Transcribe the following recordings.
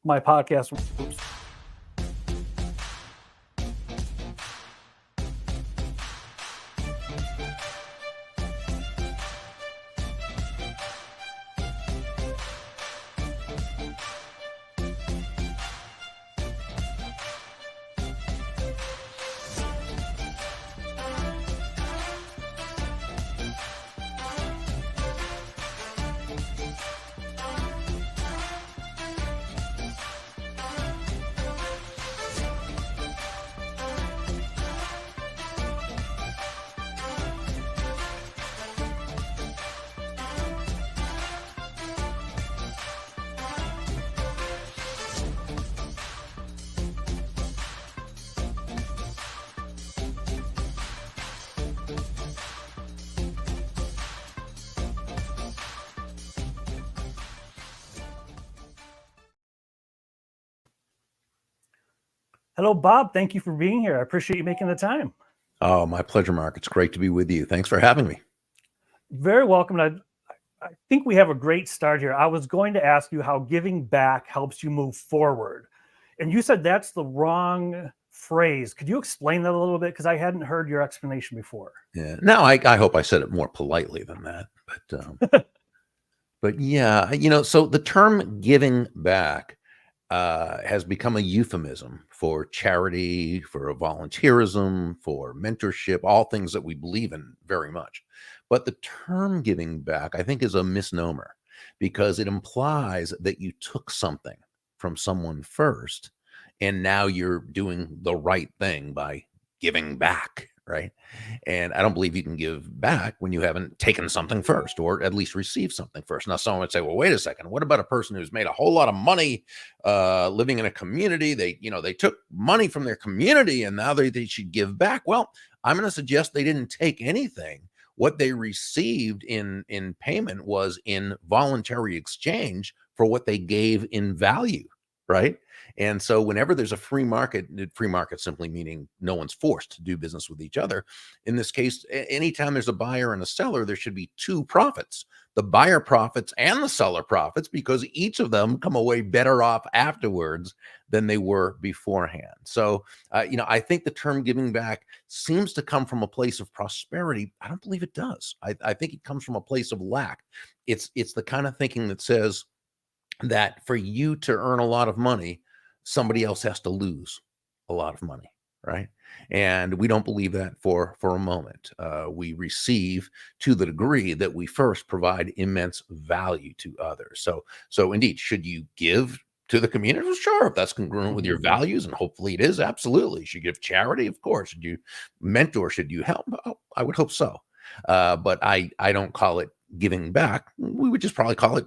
my podcast. Oops. Hello, Bob. Thank you for being here. I appreciate you making the time. Oh, my pleasure, Mark. It's great to be with you. Thanks for having me. Very welcome. I think we have a great start here. I was going to ask you how giving back helps you move forward. And you said that's the wrong phrase. Could you explain that a little bit? Because I hadn't heard your explanation before. Yeah. Now, I hope I said it more politely than that, but yeah, so the term giving back has become a euphemism for charity, for volunteerism, for mentorship, all things that we believe in very much. But the term giving back, I think, is a misnomer because it implies that you took something from someone first and now you're doing the right thing by giving back, right? And I don't believe you can give back when you haven't taken something first, or at least received something first. Now, someone would say, well, wait a second. What about a person who's made a whole lot of money living in a community? They took money from their community and now they should give back. Well, I'm going to suggest they didn't take anything. What they received in payment was in voluntary exchange for what they gave in value, right? And so whenever there's a free market simply meaning no one's forced to do business with each other. In this case, anytime there's a buyer and a seller, there should be two profits. The buyer profits and the seller profits because each of them come away better off afterwards than they were beforehand. So, I think the term giving back seems to come from a place of prosperity. I don't believe it does. I think it comes from a place of lack. It's the kind of thinking that says that for you to earn a lot of money, somebody else has to lose a lot of money, right? And we don't believe that for a moment. We receive to the degree that we first provide immense value to others. So indeed, should you give to the community? Well, sure, if that's congruent with your values, and hopefully it is, absolutely. Should you give charity? Of course. Should you mentor? Should you help? Oh, I would hope so. But I don't call it giving back. We would just probably call it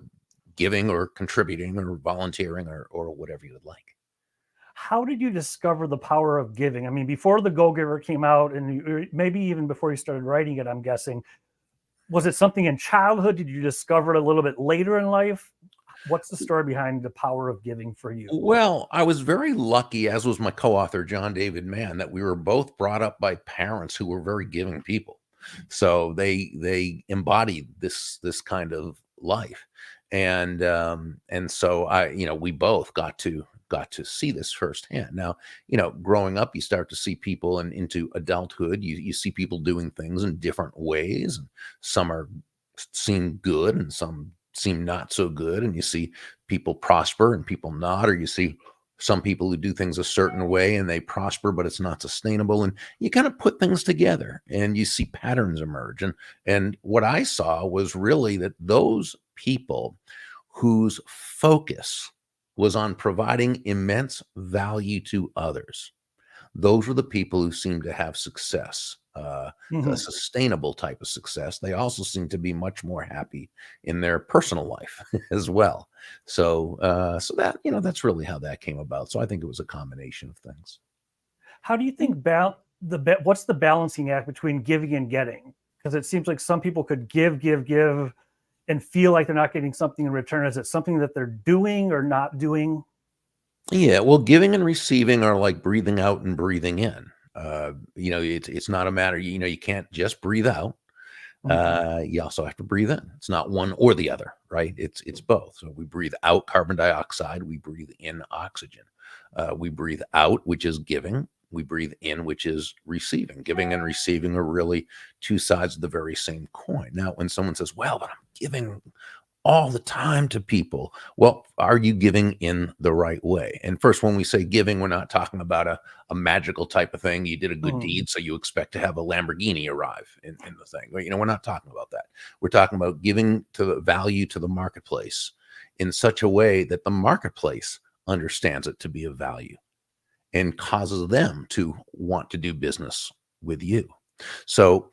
giving or contributing or volunteering or whatever you would like. How did you discover the power of giving? I mean, before The Go-Giver came out, and maybe even before you started writing it, I'm guessing, was it something in childhood? Did you discover it a little bit later in life? What's the story behind the power of giving for you? Well, I was very lucky, as was my co-author, John David Mann, that we were both brought up by parents who were very giving people. So they embodied this kind of life. And so we both got to see this firsthand. Now, growing up, you start to see people and into adulthood, you see people doing things in different ways. And some seem good and some seem not so good. And you see people prosper and people not, or you see some people who do things a certain way and they prosper, but it's not sustainable. And you kind of put things together and you see patterns emerge. And what I saw was really that those people whose focus was on providing immense value to others, those were the people who seemed to have success, a sustainable type of success. They also seem to be much more happy in their personal life as well. So that, that's really how that came about. So I think it was a combination of things. How do you think what's the balancing act between giving and getting? Because it seems like some people could give and feel like they're not getting something in return. Is it something that they're doing or not doing? Yeah, well, giving and receiving are like breathing out and breathing in. It's not a matter, you can't just breathe out. Mhm. You also have to breathe in. It's not one or the other, right? It's both. So we breathe out carbon dioxide, we breathe in oxygen. We breathe out, which is giving. We breathe in, which is receiving. Giving and receiving are really two sides of the very same coin. Now, when someone says, "Well, but I'm giving all the time to people," well, are you giving in the right way? And first, when we say giving, we're not talking about a magical type of thing. You did a good Mhm. deed, so you expect to have a Lamborghini arrive in the thing. Well, we're not talking about that. We're talking about giving to the value to the marketplace in such a way that the marketplace understands it to be of value and causes them to want to do business with you. So,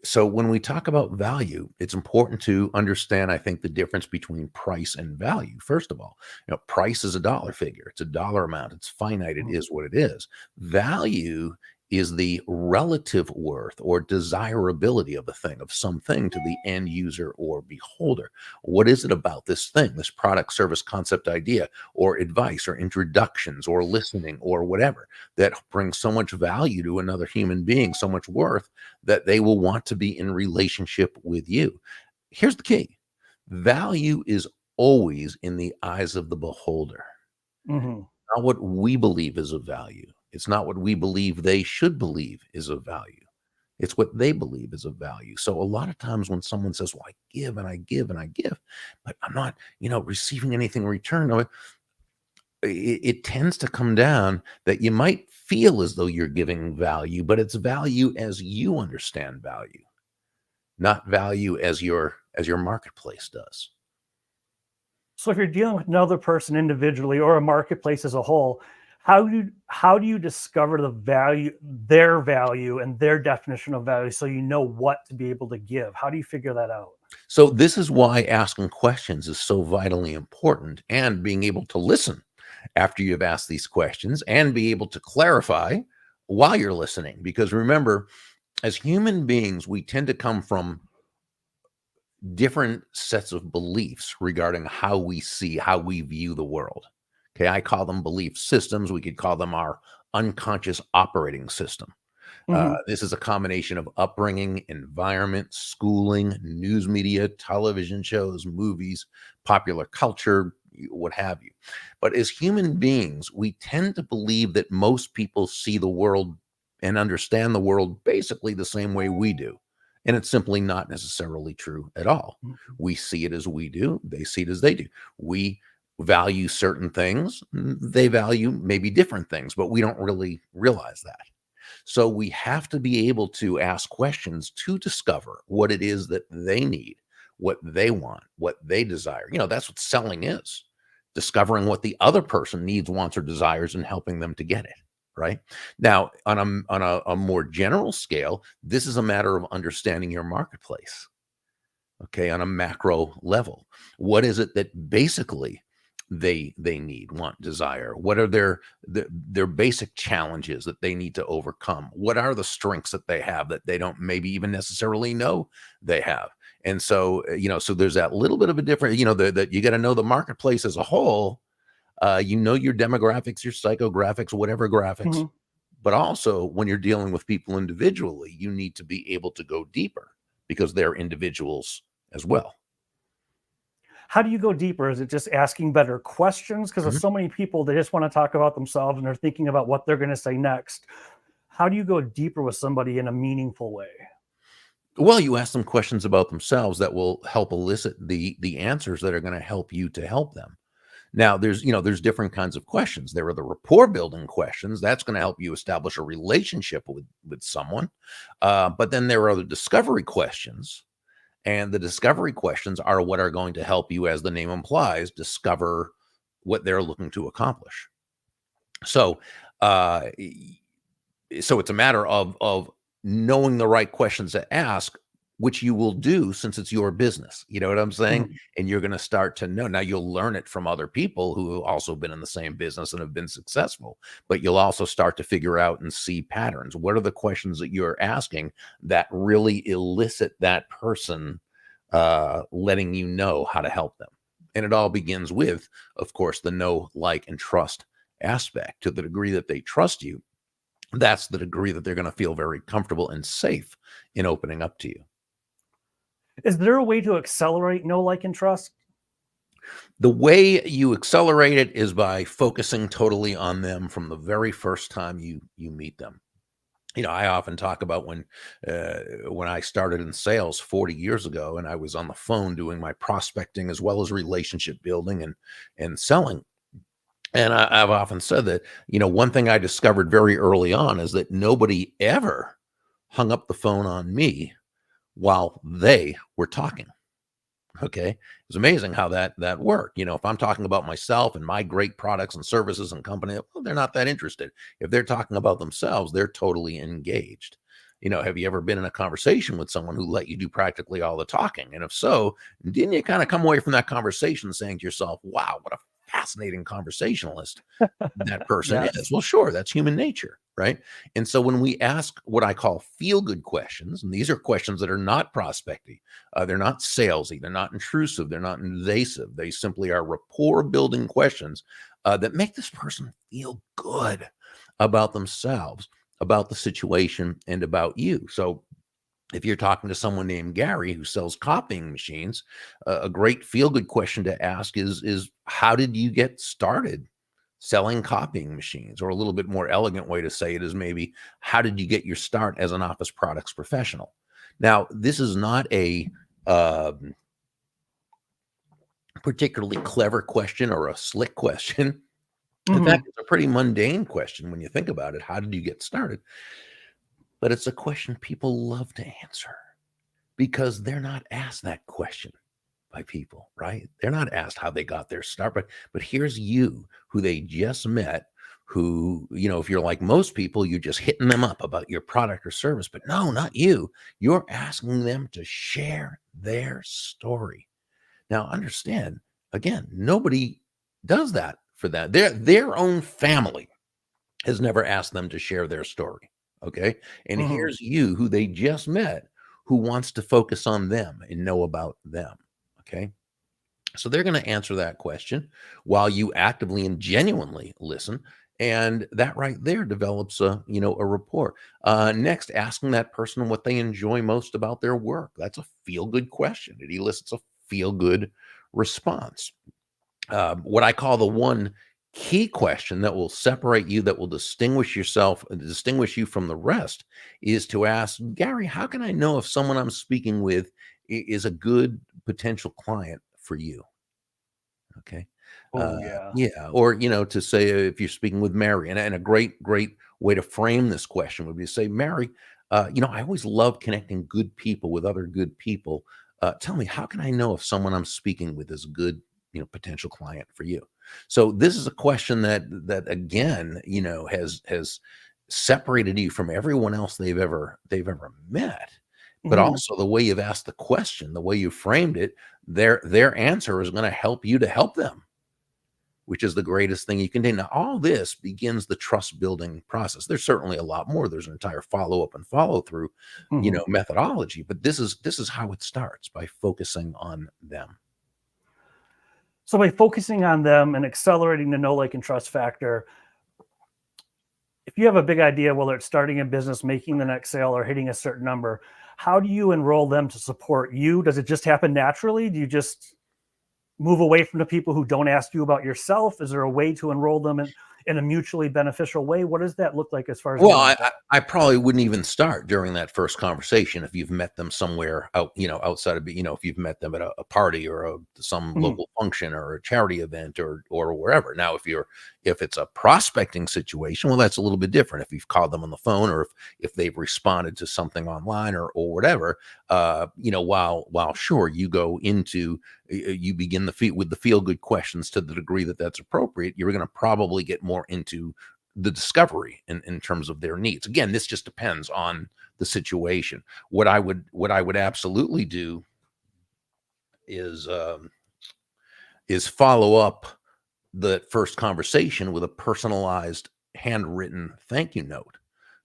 so when we talk about value, it's important to understand, I think, the difference between price and value. First of all, price is a dollar figure. It's a dollar amount. It's finite. It Mhm. is what it is. Value is the relative worth or desirability of a thing, of something to the end user or beholder. What is it about this thing, this product, service, concept, idea, or advice, or introductions, or listening, or whatever, that brings so much value to another human being, so much worth, that they will want to be in relationship with you? Here's the key: value is always in the eyes of the beholder, Mhm. not what we believe is of value. It's not what we believe they should believe is of value. It's what they believe is of value. So a lot of times when someone says, "Well, I give and I give and I give, but I'm not, receiving anything in return," it tends to come down that you might feel as though you're giving value, but it's value as you understand value, not value as your marketplace does. So if you're dealing with another person individually or a marketplace as a whole, how do you discover their value and their definition of value so you know what to be able to give? How do you figure that out? So this is why asking questions is so vitally important, and being able to listen after you've asked these questions and be able to clarify while you're listening. Because remember, as human beings, we tend to come from different sets of beliefs regarding how we see, how we view the world. Okay, I call them belief systems. We could call them our unconscious operating system. Mhm. This is a combination of upbringing, environment, schooling, news media, television shows, movies, popular culture, what have you. But as human beings, we tend to believe that most people see the world and understand the world basically the same way we do. And it's simply not necessarily true at all. Mhm. We see it as we do, they see it as they do. We value certain things, they value maybe different things, but we don't really realize that. So we have to be able to ask questions to discover what it is that they need, what they want, what they desire. That's what selling is: discovering what the other person needs, wants, or desires, and helping them to get it. Right now, on a more general scale, this is a matter of understanding your marketplace. Okay, on a macro level, what is it that basically they need, want, desire? What are their basic challenges that they need to overcome? What are the strengths that they have that they don't maybe even necessarily know they have? And so so there's that little bit of a difference, that you got to know the marketplace as a whole. Your demographics, your psychographics, whatever graphics. Mhm. But also, when you're dealing with people individually, you need to be able to go deeper because they're individuals as well. How do you go deeper? Is it just asking better questions? Because there's Mhm. so many people that just want to talk about themselves and they're thinking about what they're going to say next. How do you go deeper with somebody in a meaningful way? Well, you ask them questions about themselves that will help elicit the answers that are going to help you to help them. Now, there's different kinds of questions. There are the rapport building questions. That's going to help you establish a relationship with someone. But then there are the discovery questions, and the discovery questions are what are going to help you, as the name implies, discover what they're looking to accomplish. So, uh, so it's a matter of knowing the right questions to ask, which you will do since it's your business. You know what I'm saying? Mhm. And you're going to start to know. Now you'll learn it from other people who have also been in the same business and have been successful, but you'll also start to figure out and see patterns. What are the questions that you're asking that really elicit that person, letting you know how to help them? And it all begins with, of course, the know, like, and trust aspect. To the degree that they trust you, that's the degree that they're going to feel very comfortable and safe in opening up to you. Is there a way to accelerate know, like, and trust? The way you accelerate it is by focusing totally on them from the very first time you meet them. I often talk about when I started in sales 40 years ago, and I was on the phone doing my prospecting as well as relationship building and selling. And I've often said that, one thing I discovered very early on is that nobody ever hung up the phone on me while they were talking. Okay. It's amazing how that worked. If I'm talking about myself and my great products and services and company, well, they're not that interested. If they're talking about themselves, they're totally engaged. Have you ever been in a conversation with someone who let you do practically all the talking? And if so, didn't you kind of come away from that conversation saying to yourself, wow, what a fascinating conversationalist that person is? Yes. Well, sure, that's human nature, right? And so when we ask what I call feel good questions, and these are questions that are not prospecting, they're not salesy, they're not intrusive, they're not invasive. They simply are rapport building questions that make this person feel good about themselves, about the situation, and about you. So if you're talking to someone named Gary who sells copying machines, a great feel good question to ask is how did you get started selling copying machines? Or a little bit more elegant way to say it is maybe, how did you get your start as an office products professional? Now, this is not a particularly clever question or a slick question. In Hmm. fact, it's a pretty mundane question when you think about it. How did you get started? But it's a question people love to answer because they're not asked that question by people, right? They're not asked how they got their start, but here's you who they just met, who, if you're like most people, you're just hitting them up about your product or service, but no, not you. You're asking them to share their story. Now, understand, again, nobody does that for that. Their own family has never asked them to share their story. Okay. And Hmm. here's you who they just met who wants to focus on them and know about them. Okay. So they're going to answer that question while you actively and genuinely listen. And that right there develops a rapport. Next, asking that person what they enjoy most about their work. That's a feel good question. It elicits a feel good response. What I call the one key question that will separate you, that will distinguish you from the rest, is to ask, Gary, how can I know if someone I'm speaking with is a good potential client for you? Okay. Oh, yeah. Yeah. Or, to say if you're speaking with Mary, and a great way to frame this question would be to say, Mary, I always love connecting good people with other good people. Tell me, how can I know if someone I'm speaking with is a good, potential client for you? So this is a question that again, has separated you from everyone else they've ever met. But Hmm. also the way you've asked the question, the way you framed it, their answer is going to help you to help them, which is the greatest thing you can do. Now, all this begins the trust building process. There's certainly a lot more. There's an entire follow up and follow through, Hmm. methodology. But this is how it starts, by focusing on them. So by focusing on them and accelerating the know, like, and trust factor, if you have a big idea, whether it's starting a business, making the next sale, or hitting a certain number, how do you enroll them to support you? Does it just happen naturally? Do you just move away from the people who don't ask you about yourself? Is there a way to enroll them in a mutually beneficial way? What does that look like as far as Well, getting I, I involved? I probably wouldn't even start during that first conversation if you've met them somewhere outside of, if you've met them at a party or some Mhm. local function or a charity event or wherever. Now, if it's a prospecting situation, well, that's a little bit different. If you've called them on the phone, or if they've responded to something online or whatever, while sure you go into you begin with the feel good questions to the degree that that's appropriate, you're going to probably get more into the discovery in terms of their needs. Again, this just depends on the situation. What I would absolutely do is follow up the first conversation with a personalized handwritten thank you note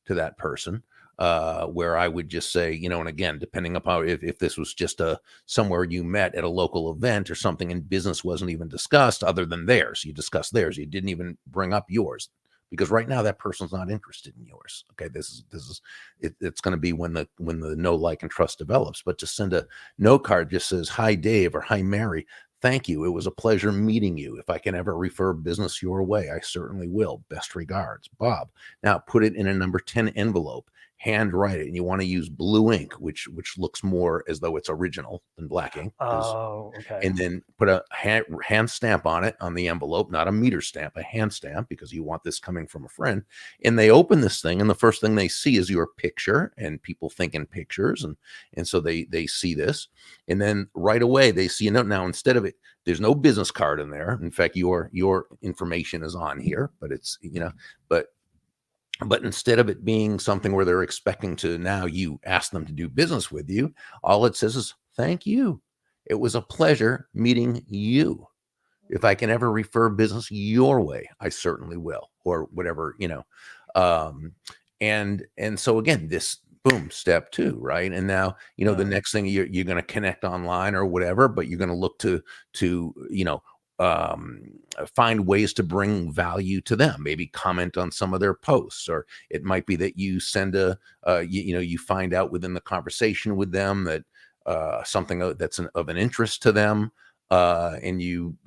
to that person, where I would just say, and again, depending upon if this was just somewhere you met at a local event or something, and business wasn't even discussed other than theirs, you discussed theirs, you didn't even bring up yours. because right now that person's not interested in yours. Okay, it's going to be when the know, like, and trust develops. But to send a note card just says, "Hi Dave," or "Hi Mary. Thank you. It was a pleasure meeting you. If I can ever refer business your way, I certainly will. Best regards, Bob." Now put it in a number 10 envelope, handwrite it, and you want to use blue ink, which looks more as though it's original than black ink. Oh, okay. And then put a hand stamp on it, on the envelope, not a meter stamp, a hand stamp, because you want this coming from a friend. And they open this thing, and the first thing they see is your picture, and people think in pictures, and so they see this, and then right away they see a note. Now instead of it, there's no business card in there. In fact, your information is on here, but it's but instead of it being something where they're expecting to now you ask them to do business with you, all it says is, "Thank you. It was a pleasure meeting you. If I can ever refer business your way, I certainly will," or whatever, and so again, this, boom, step two, right? And now, the next thing, you're going to connect online or whatever, but you're going to look to find ways to bring value to them, maybe comment on some of their posts, or it might be that you send you find out within the conversation with them that something that's of an interest to them, and you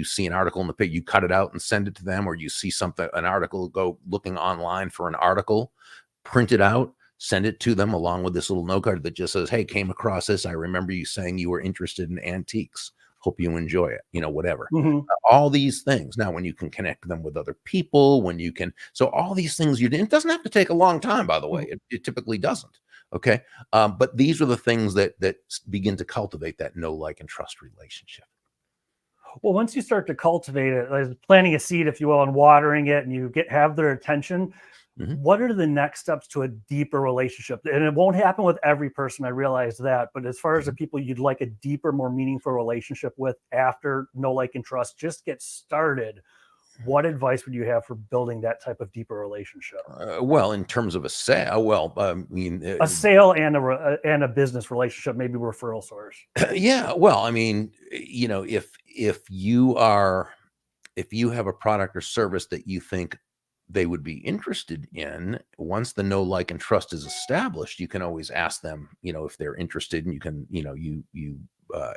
see an article in the paper, you cut it out and send it to them, or you see an article, go looking online for an article, print it out, send it to them along with this little note card that just says, "Hey, came across this. I remember you saying you were interested in antiques. Hope you enjoy it," whatever. Mhm. All these things. Now, when you can connect them with other people, so all these things it doesn't have to take a long time, by the way. It typically doesn't. Okay. But these are the things that begin to cultivate that know, like, and trust relationship. Well, once you start to cultivate it, like planting a seed, if you will, and watering it, and you have their attention, Mhm. what are the next steps to a deeper relationship? And it won't happen with every person, I realize that. But as far as the people you'd like a deeper, more meaningful relationship with after know, like, and trust just get started, what advice would you have for building that type of deeper relationship? Well, in terms of a sale, I mean, A sale and a business relationship, maybe referral source. yeah. Well, I mean, if you have a product or service that you think they would be interested in, once the know, like, and trust is established, you can always ask them, if they're interested, and you can,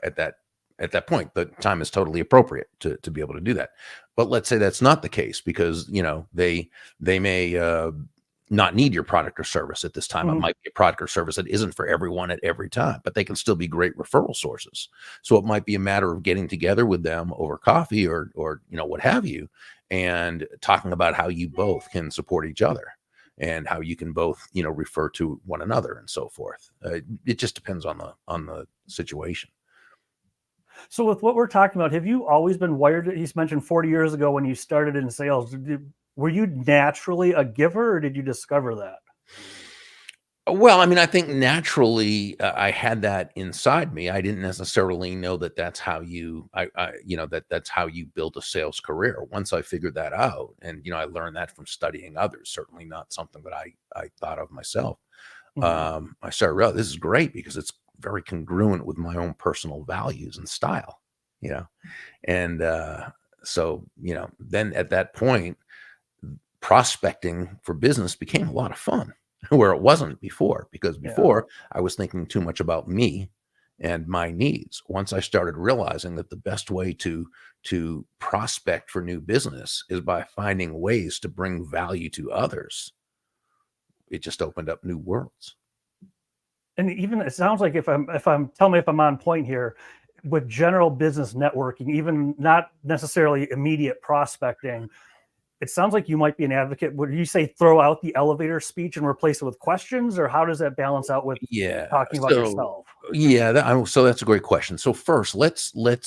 at that point, the time is totally appropriate to be able to do that. But let's say that's not the case, because they may not need your product or service at this time. It Mhm. might be a product or service that isn't for everyone at every time, but they can still be great referral sources. So it might be a matter of getting together with them over coffee or what have you, and talking about how you both can support each other, and how you can both refer to one another, and so forth. It just depends on the situation. So with what we're talking about, have you always been wired? He's mentioned 40 years ago when you started in sales. Were you naturally a giver, or did you discover that? Well, I mean, I think naturally, I had that inside me. I didn't necessarily know that that's how that's how you build a sales career. Once I figured that out, and I learned that from studying others. Certainly not something that I thought of myself. Mhm. I started realizing this is great because it's very congruent with my own personal values and style. You know, and so then at that point, prospecting for business became a lot of fun, where it wasn't before, because Yeah. before I was thinking too much about me and my needs. Once I started realizing that the best way to prospect for new business is by finding ways to bring value to others, it just opened up new worlds. And even it sounds like tell me if I'm on point here, with general business networking, even not necessarily immediate prospecting, it sounds like you might be an advocate. Would you say throw out the elevator speech and replace it with questions, or how does that balance out with Yeah. talking about So yourself? yeah, so that's a great question. So first, let's look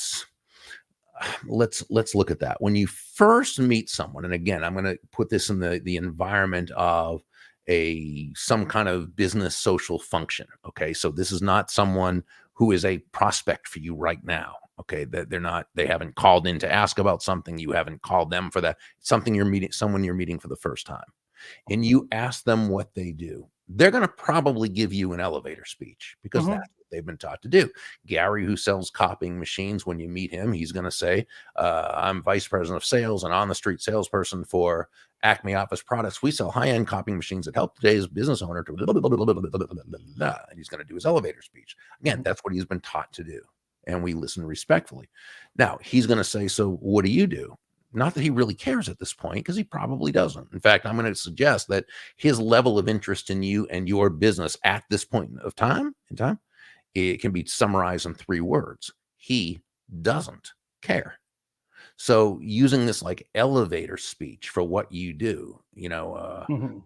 at that. When you first meet someone, and again, I'm going to put this in the environment of some kind of business social function. Okay, so this is not someone who is a prospect for you right now. Okay, that they haven't called in to ask about something. You haven't called them for that. It's someone you're meeting for the first time, and you ask them what they do. they're going to probably give you an elevator speech because Hmm. that's what they've been taught to do. Gary, who sells copying machines, when you meet him, he's going to say, I'm vice president of sales and on the street salesperson for Acme Office Products. We sell high-end copying machines that help today's business owner to blah, blah, blah, blah, blah, blah, blah, blah, blah. And he's going to do his elevator speech. Again, that's what he's been taught to do. And we listen respectfully. Now, he's going to say, so what do you do? Not that he really cares at this point, because he probably doesn't. In fact, I'm going to suggest that his level of interest in you and your business at this point of time, it can be summarized in 3 words. He doesn't care. So using this like elevator speech for what you do, Hmm.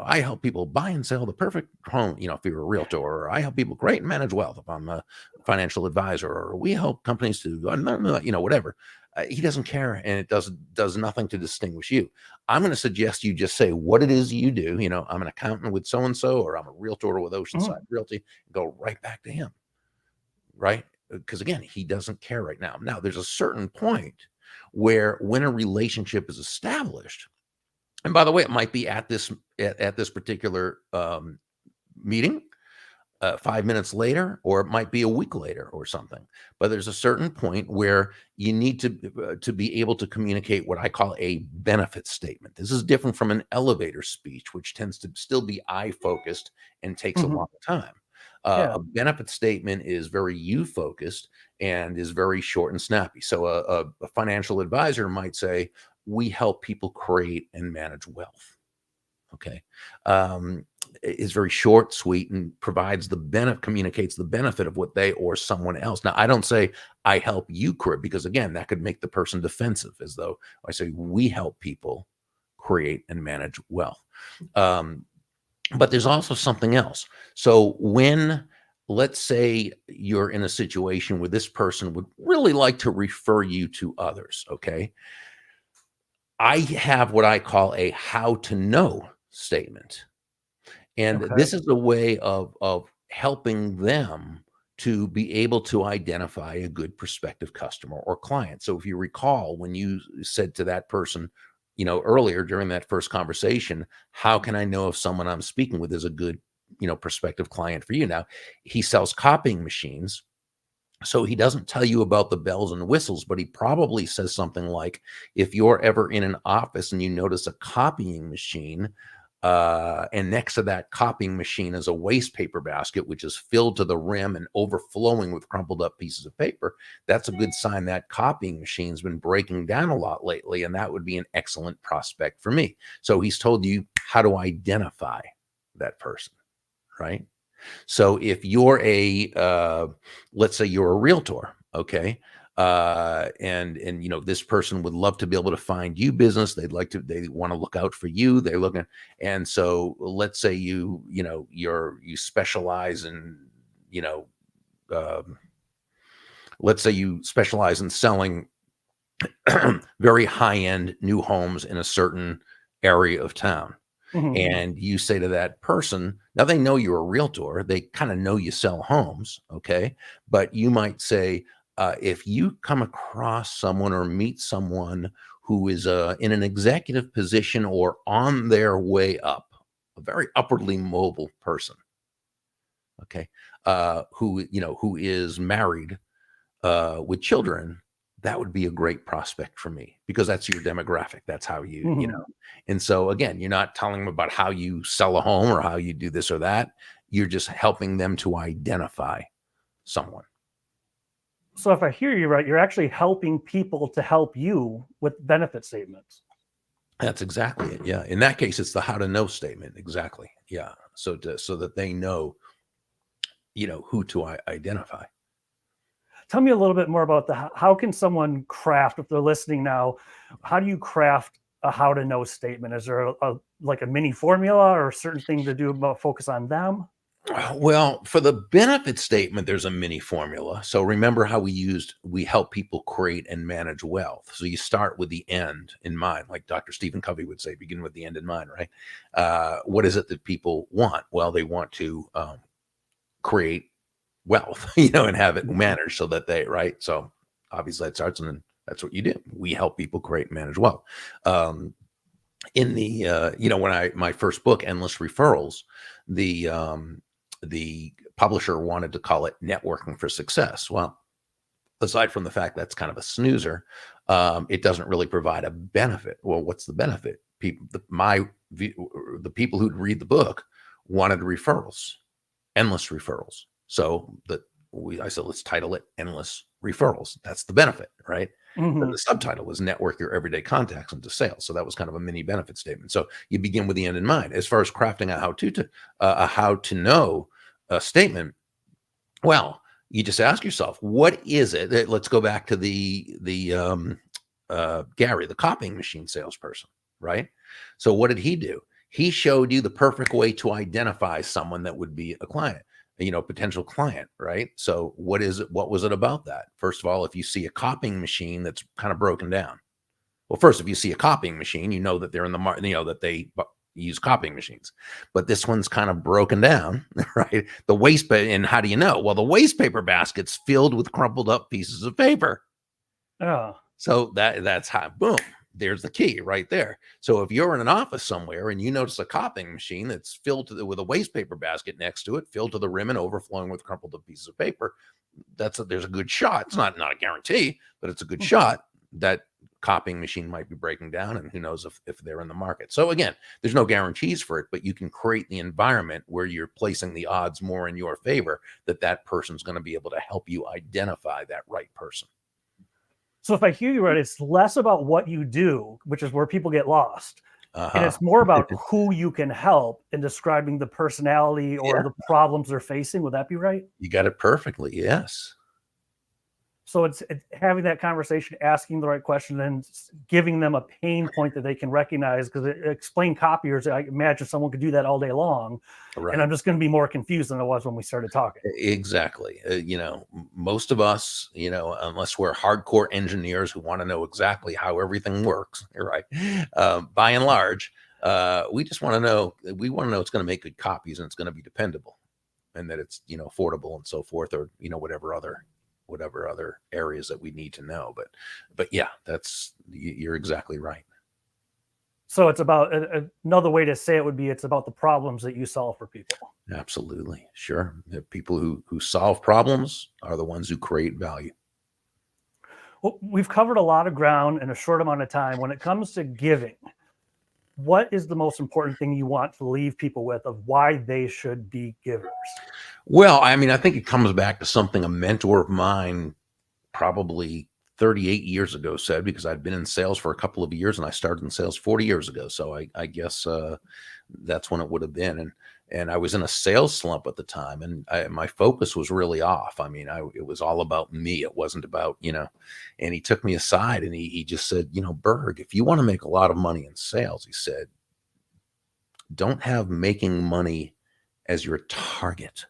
I help people buy and sell the perfect home, if you're a realtor, or I help people create and manage wealth if I'm a financial advisor, or we help companies to, whatever. He doesn't care, and it does nothing to distinguish you. I'm going to suggest you just say what it is you do. I'm an accountant with so-and-so, or I'm a realtor with Oceanside Realty, and go right back to him, right? Because again, he doesn't care right now. Now, there's a certain point where when a relationship is established, and by the way, it might be at this particular meeting, 5 minutes later, or it might be a week later or something. But there's a certain point where you need to be able to communicate what I call a benefit statement. This is different from an elevator speech, which tends to still be eye focused and takes a Hmm. long time. Yeah. A benefit statement is very you focused and is very short and snappy. So a financial advisor might say, we help people create and manage wealth. Okay. Is very short, sweet, and provides communicates the benefit of what they or someone else. Now, I don't say I help you create, because again, that could make the person defensive, as though I say we help people create and manage wealth. But there's also something else. So when, let's say you're in a situation where this person would really like to refer you to others, okay? I have what I call a how to know statement. And Okay. this is a way of helping them to be able to identify a good prospective customer or client. So if you recall, when you said to that person, earlier during that first conversation, how can I know if someone I'm speaking with is a good, prospective client for you? Now, he sells copying machines. So he doesn't tell you about the bells and whistles, but he probably says something like, if you're ever in an office and you notice a copying machine, and next to that copying machine is a waste paper basket, which is filled to the rim and overflowing with crumpled up pieces of paper, that's a good sign that copying machine's been breaking down a lot lately, and that would be an excellent prospect for me. So he's told you how to identify that person, right? So if you're let's say you're a realtor, okay, and this person would love to be able to find you business. They want to look out for you. They're looking, and so let's say you specialize in you know, um, let's say you specialize in selling very high end new homes in a certain area of town. Hmm. And you say to that person, now they know you're a realtor, they kind of know you sell homes, okay? But you might say, if you come across someone or meet someone who is in an executive position or on their way up, a very upwardly mobile person, okay, who is married with children, that would be a great prospect for me, because that's your demographic. That's how Hmm. and so again, you're not telling them about how you sell a home or how you do this or that. You're just helping them to identify someone. So if I hear you right, you're actually helping people to help you with benefit statements. That's exactly it. Yeah. In that case, it's the how to know statement. Exactly. Yeah. So that they know, who to identify. Tell me a little bit more about how can someone craft, if they're listening now, how do you craft a how to know statement? Is there like a mini formula or a certain thing to do about focus on them? Well, for the benefit statement, there's a mini formula. So remember how we help people create and manage wealth. So you start with the end in mind, like Dr. Stephen Covey would say, begin with the end in mind, right? What is it that people want? Well, they want to create wealth, and have it managed so that right? So obviously that starts, and then that's what you do. We help people create and manage wealth. Um, in the when my first book, Endless Referrals, the publisher wanted to call it Networking for Success. Well, aside from the fact that's kind of a snoozer, it doesn't really provide a benefit. Well, what's the benefit? The people who'd read the book wanted referrals, endless referrals. So I said, let's title it Endless Referrals. That's the benefit, right? Mhm. The subtitle was Network Your Everyday Contacts into Sales. So that was kind of a mini benefit statement. So you begin with the end in mind. As far as crafting a how to know statement, well, you just ask yourself, what is it? Let's go back to the Gary, the copying machine salesperson, right? So what did he do? He showed you the perfect way to identify someone that would be a client, potential client, right? So what is it? What was it about that? First of all, if you see a copying machine that's kind of broken down, well, first, if you see a copying machine, you know that they're in the market, that they use copying machines. But this one's kind of broken down, right? The waste, and how do you know? Well, the waste paper basket's filled with crumpled up pieces of paper. Oh, So that's how, boom, there's the key right there. So if you're in an office somewhere and you notice a copying machine that's filled with a waste paper basket next to it, filled to the rim and overflowing with crumpled up pieces of paper, there's a good shot. It's not a guarantee, but it's a good shot that copying machine might be breaking down, and who knows if they're in the market. So again, there's no guarantees for it, but you can create the environment where you're placing the odds more in your favor that person's going to be able to help you identify that right person. so if I hear you right, it's less about what you do, which is where people get lost. And Uh-huh. it's more about who you can help in describing the personality or the problems they're facing. Would that be right? You got it perfectly. Yes. So it's having that conversation, asking the right question, and giving them a pain point that they can recognize. Because explain copiers, I imagine someone could do that all day long, Right. and I'm just going to be more confused than I was when we started talking. Exactly. Most of us, unless we're hardcore engineers who want to know exactly how everything works, right? By and large, we just want to know. We want to know it's going to make good copies and it's going to be dependable, and that it's affordable and so forth, or whatever other areas that we need to know. But yeah, you're exactly right. So it's about another way to say it would be it's about the problems that you solve for people. Absolutely. Sure. The people who solve problems are the ones who create value. Well, we've covered a lot of ground in a short amount of time. When it comes to giving, what is the most important thing you want to leave people with of why they should be givers? Well, I mean, I think it comes back to something a mentor of mine probably 38 years ago said, because I'd been in sales for a couple of years and I started in sales 40 years ago. So I guess that's when it would have been. And I was in a sales slump at the time, and my focus was really off. I mean, it was all about me. It wasn't about, and he took me aside and he just said, Burg, if you want to make a lot of money in sales, he said, don't have making money as your target.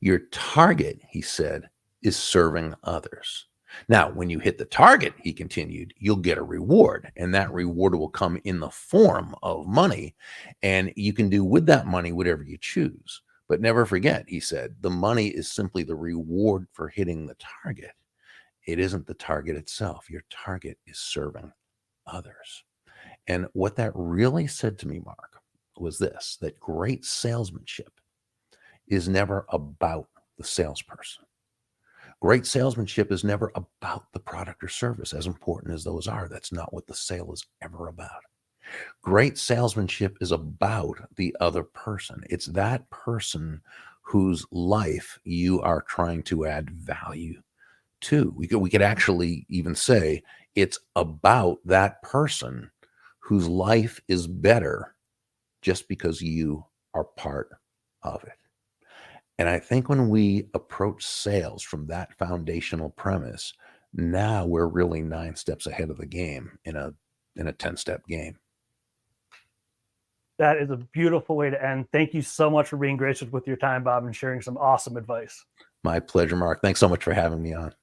Your target, he said, is serving others. Now, when you hit the target, he continued, you'll get a reward, and that reward will come in the form of money, and you can do with that money whatever you choose. But never forget, he said, the money is simply the reward for hitting the target. It isn't the target itself. Your target is serving others. And what that really said to me, Mark, was this, that great salesmanship is never about the salesperson. Great salesmanship is never about the product or service, as important as those are. That's not what the sale is ever about. Great salesmanship is about the other person. It's that person whose life you are trying to add value to. We could actually even say it's about that person whose life is better just because you are part of it. And I think when we approach sales from that foundational premise, now we're really 9 steps ahead of the game in a 10-step game. That is a beautiful way to end. Thank you so much for being gracious with your time, Bob, and sharing some awesome advice. My pleasure, Mark. Thanks so much for having me on.